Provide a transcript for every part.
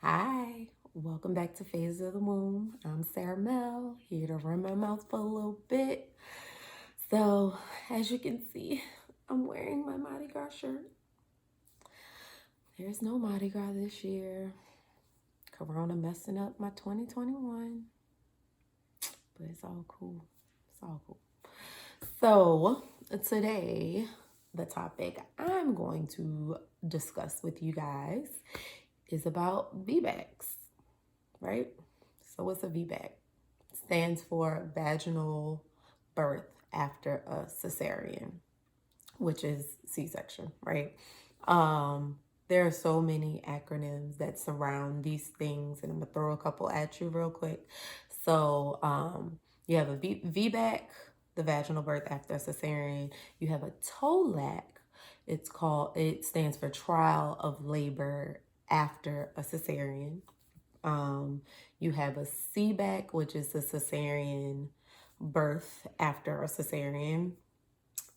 Hi, welcome back to Phases of the Womb. I'm Sarah Mel, here to run my mouth for a little bit. So, as you can see, I'm wearing my Mardi Gras shirt. There's no Mardi Gras this year. Corona messing up my 2021, but it's all cool. It's all cool. So, today, the topic I'm going to discuss with you guys is about VBACs, right? So, what's a VBAC? Stands for vaginal birth after a cesarean, which is C-section, right? There are so many acronyms that surround these things, and I'm gonna throw a couple at you real quick. So, you have a VBAC, the vaginal birth after a cesarean. You have a TOLAC. It stands for trial of labor after a cesarean. You have a CBAC, which is a cesarean birth after a cesarean.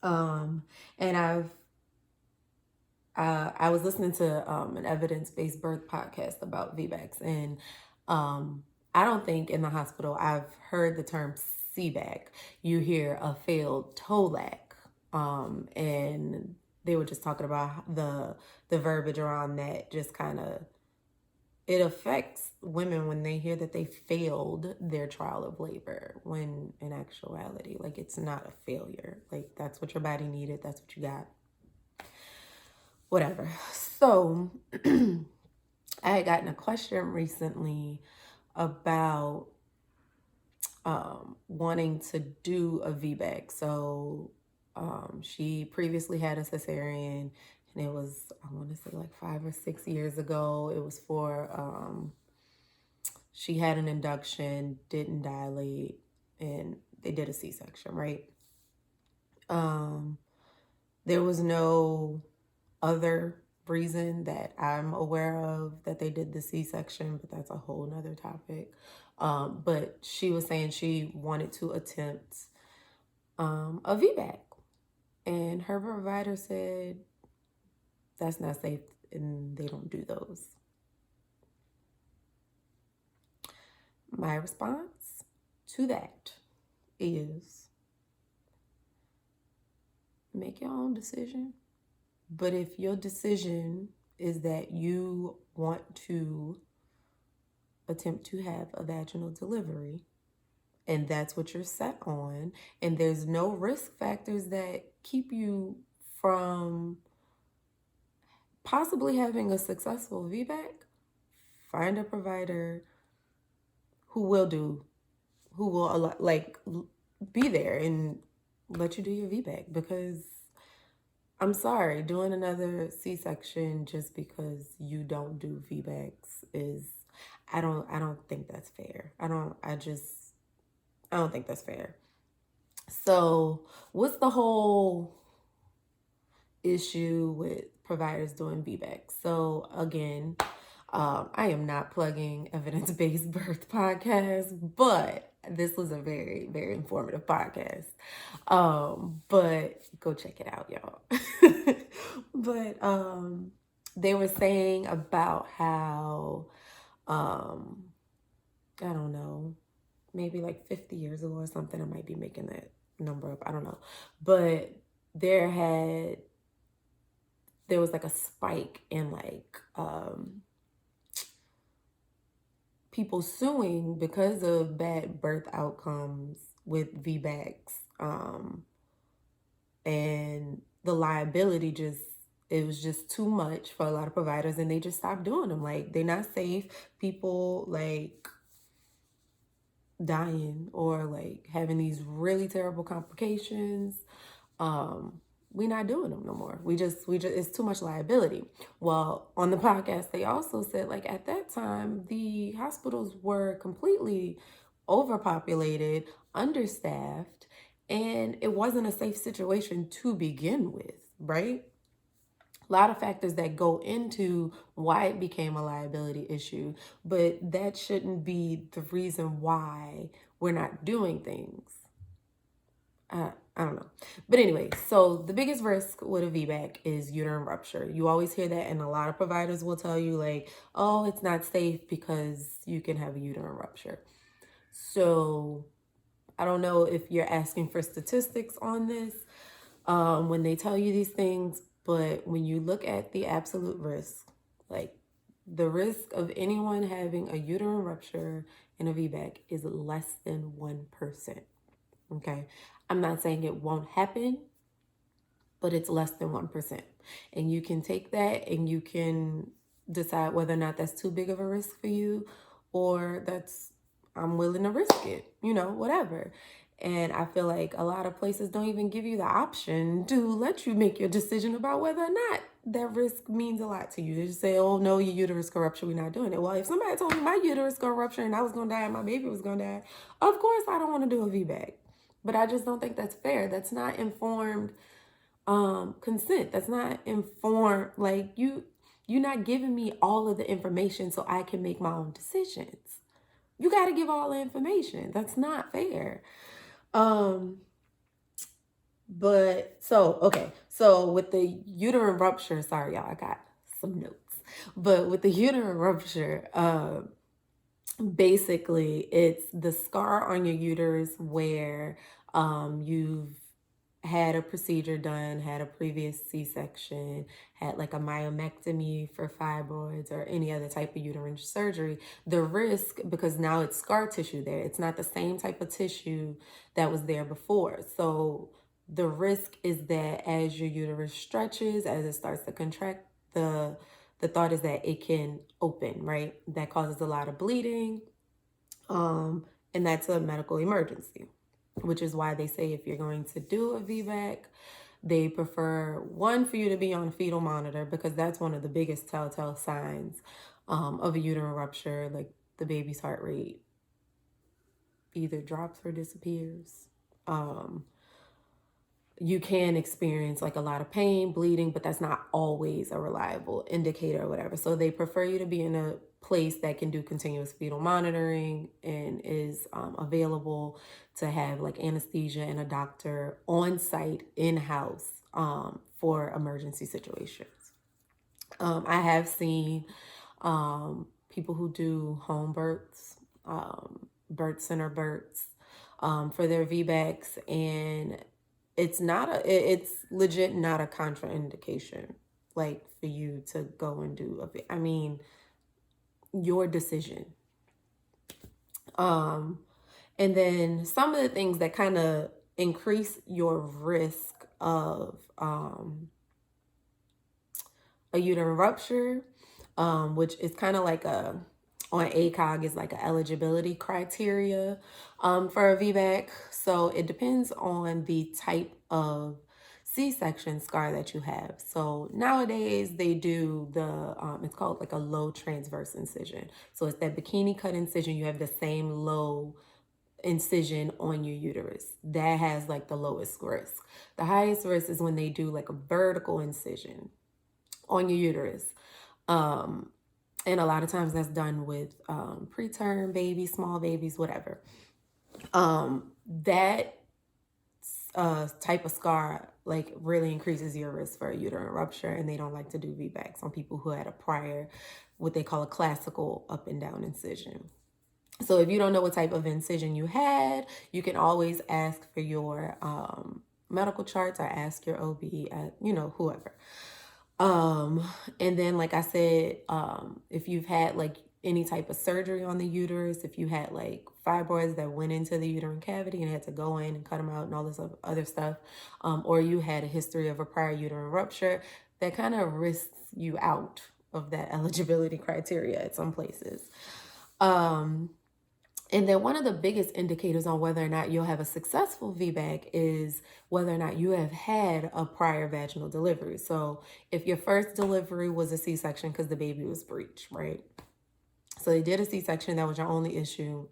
And I was listening to an evidence-based birth podcast about VBACs, and I don't think in the hospital I've heard the term CBAC. You hear a failed TOLAC, and they were just talking about the verbiage around that. Just kind of it affects women when they hear that they failed their trial of labor, when in actuality, like, it's not a failure. Like, that's what your body needed, that's what you got, whatever. So I had gotten a question recently about wanting to do a VBAC. So she previously had a cesarean, and it was, I want to say, like 5 or 6 years ago. It was for she had an induction, didn't dilate, and they did a C-section, right? There was no other reason that I'm aware of that they did the C-section, but that's a whole nother topic. But she was saying she wanted to attempt a VBAC, and her provider said that's not safe and they don't do those. My response to that is make your own decision. But if your decision is that you want to attempt to have a vaginal delivery, and that's what you're set on, and there's no risk factors that keep you from possibly having a successful VBAC, find a provider who will be there and let you do your VBAC. Because I'm sorry, doing another C-section just because you don't do VBACs is, I don't think that's fair. I don't think that's fair. So what's the whole issue with providers doing VBACs? So again, I am not plugging evidence-based birth podcast, but this was a very, very informative podcast. But go check it out, y'all. But they were saying about how I don't know, maybe like 50 years ago or something, I might be making that number up, I don't know. But there was like a spike in like people suing because of bad birth outcomes with VBACs. And the liability it was just too much for a lot of providers, and they just stopped doing them. Like, they're not safe. People like dying or like having these really terrible complications. We're not doing them no more. We just it's too much liability. Well, on the podcast, they also said, like, at that time, the hospitals were completely overpopulated, understaffed, and it wasn't a safe situation to begin with, right? A lot of factors that go into why it became a liability issue, but that shouldn't be the reason why we're not doing things. I don't know. But anyway, so the biggest risk with a VBAC is uterine rupture. You always hear that, and a lot of providers will tell you, like, oh, it's not safe because you can have a uterine rupture. So I don't know if you're asking for statistics on this when they tell you these things, but when you look at the absolute risk, like the risk of anyone having a uterine rupture in a VBAC is less than 1%. Okay. I'm not saying it won't happen, but it's less than 1%. And you can take that and you can decide whether or not that's too big of a risk for you or I'm willing to risk it, whatever. And I feel like a lot of places don't even give you the option to let you make your decision about whether or not that risk means a lot to you. They just say, oh, no, your uterus can rupture, we're not doing it. Well, if somebody told me my uterus going to rupture and I was going to die and my baby was going to die, of course I don't want to do a VBAC. But I just don't think that's fair. That's not informed consent. That's not informed. Like you're not giving me all of the information so I can make my own decisions. You got to give all the information. That's not fair. But so with the uterine rupture, sorry y'all, I got some notes. But with the uterine rupture, basically it's the scar on your uterus where you've had a procedure done, had a previous C-section, had like a myomectomy for fibroids or any other type of uterine surgery. The risk, because now it's scar tissue there, it's not the same type of tissue that was there before. So the risk is that as your uterus stretches, as it starts to contract, the thought is that it can open, right? That causes a lot of bleeding, and that's a medical emergency, which is why they say if you're going to do a VBAC, they prefer one for you to be on a fetal monitor because that's one of the biggest telltale signs of a uterine rupture. Like the baby's heart rate either drops or disappears. You can experience like a lot of pain, bleeding, but that's not always a reliable indicator or whatever. So they prefer you to be in a place that can do continuous fetal monitoring and is available to have like anesthesia and a doctor on site in-house for emergency situations. I have seen people who do home births, birth center births for their VBACs, and it's legit not a contraindication, like for you to go and do your decision. And then some of the things that kind of increase your risk of a uterine rupture, which is kind of like on ACOG is like an eligibility criteria for a VBAC. So it depends on the type of C-section scar that you have. So nowadays they do it's called like a low transverse incision. So it's that bikini cut incision. You have the same low incision on your uterus. That has like the lowest risk. The highest risk is when they do like a vertical incision on your uterus. And a lot of times that's done with preterm babies, small babies, whatever. That type of scar like really increases your risk for a uterine rupture, and they don't like to do VBACs on people who had a prior, what they call a classical up and down incision. So if you don't know what type of incision you had, you can always ask for your medical charts or ask your OB, whoever. And then, like I said, if you've had like any type of surgery on the uterus, if you had like fibroids that went into the uterine cavity and had to go in and cut them out and all this other stuff, or you had a history of a prior uterine rupture, that kind of risks you out of that eligibility criteria at some places. And then one of the biggest indicators on whether or not you'll have a successful VBAC is whether or not you have had a prior vaginal delivery. So if your first delivery was a C-section because the baby was breech, right? So they did a C-section, that was your only issue,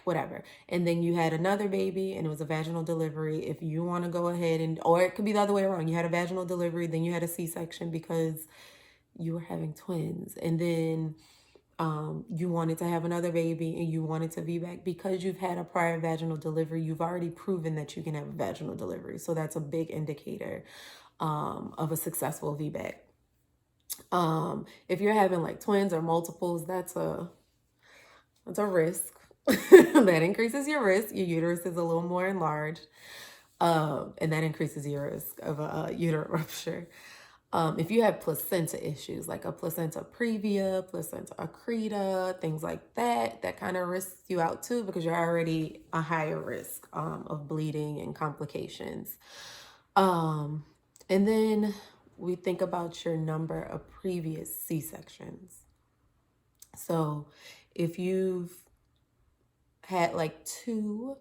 whatever. And then you had another baby and it was a vaginal delivery. If you want to go ahead or it could be the other way around. You had a vaginal delivery, then you had a C-section because you were having twins. And then you wanted to have another baby and you wanted to VBAC, because you've had a prior vaginal delivery, you've already proven that you can have a vaginal delivery. So that's a big indicator of a successful VBAC. If you're having like twins or multiples, that's a risk. That increases your risk. Your uterus is a little more enlarged, and that increases your risk of a uterine rupture. If you have placenta issues, like a placenta previa, placenta accreta, things like that, that kind of risks you out too, because you're already a higher risk of bleeding and complications. And then we think about your number of previous C-sections. So if you've had like 2,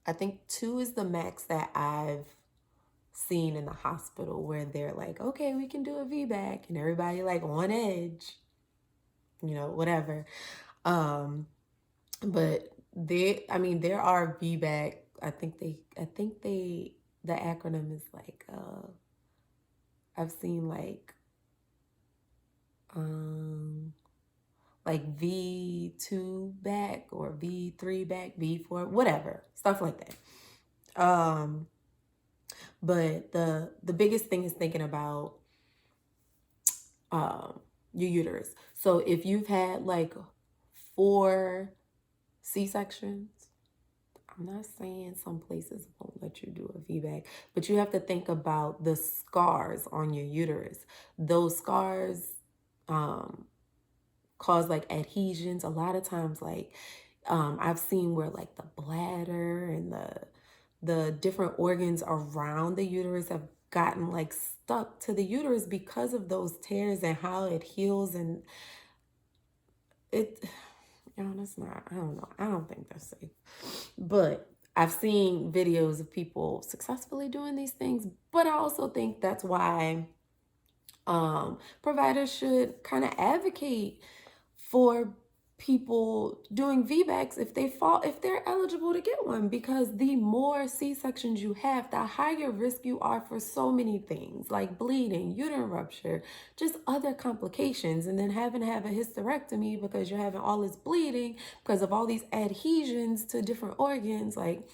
I think 2 is the max that I've seen in the hospital, where they're like, okay, we can do a VBAC, and everybody like on edge, whatever. But there are VBAC, I think the acronym is like, I've seen like V2 back or V3 back, V4, whatever, stuff like that. But the biggest thing is thinking about your uterus. So if you've had like 4 C-sections, I'm not saying some places won't let you do a VBAC, but you have to think about the scars on your uterus. Those scars cause like adhesions. A lot of times, like I've seen where like the bladder and the different organs around the uterus have gotten like stuck to the uterus because of those tears and how it heals. And that's not, I don't know. I don't think that's safe. But I've seen videos of people successfully doing these things, but I also think that's why providers should kind of advocate for people doing VBACs if they're eligible to get one, because the more C-sections you have, the higher risk you are for so many things like bleeding, uterine rupture, just other complications. And then having to have a hysterectomy because you're having all this bleeding because of all these adhesions to different organs. Like,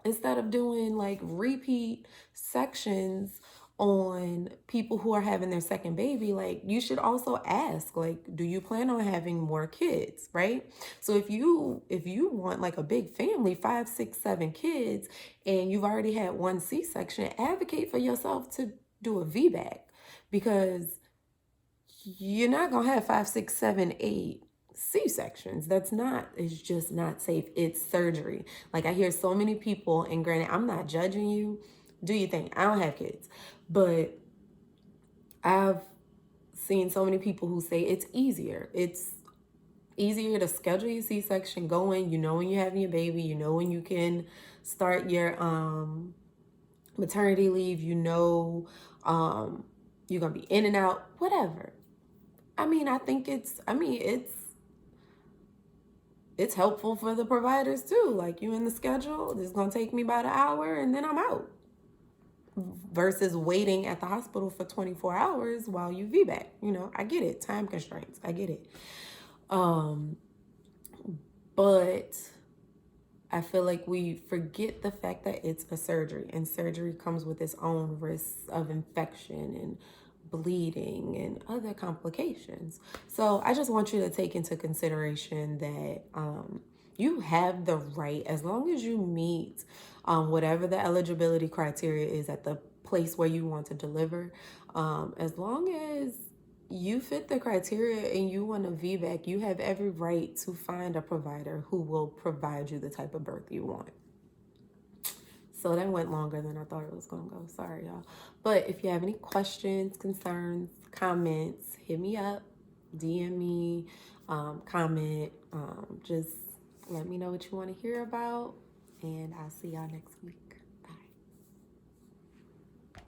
instead of doing like repeat sections on people who are having their second baby, like, you should also ask, like, do you plan on having more kids, right? So if you want like a big family, 5, 6, 7 kids, and you've already had 1 C-section, advocate for yourself to do a VBAC, because you're not gonna have 5, 6, 7, 8 C-sections. It's just not safe. It's surgery. Like, I hear so many people, and granted, I'm not judging you, do you think? I don't have kids, but I've seen so many people who say it's easier. It's easier to schedule your C-section, go in, when you're having your baby, when you can start your maternity leave, you're gonna be in and out, whatever. I think it's helpful for the providers too. Like, you in the schedule, this is gonna take me about an hour and then I'm out, versus waiting at the hospital for 24 hours while you VBAC. I get it, time constraints, I get it. But I feel like we forget the fact that it's a surgery, and surgery comes with its own risks of infection and bleeding and other complications. So I just want you to take into consideration that you have the right, as long as you meet whatever the eligibility criteria is at the place where you want to deliver, as long as you fit the criteria and you want a VBAC, you have every right to find a provider who will provide you the type of birth you want. So that went longer than I thought it was going to go. Sorry, y'all. But if you have any questions, concerns, comments, hit me up, DM me, comment. Just let me know what you want to hear about, and I'll see y'all next week.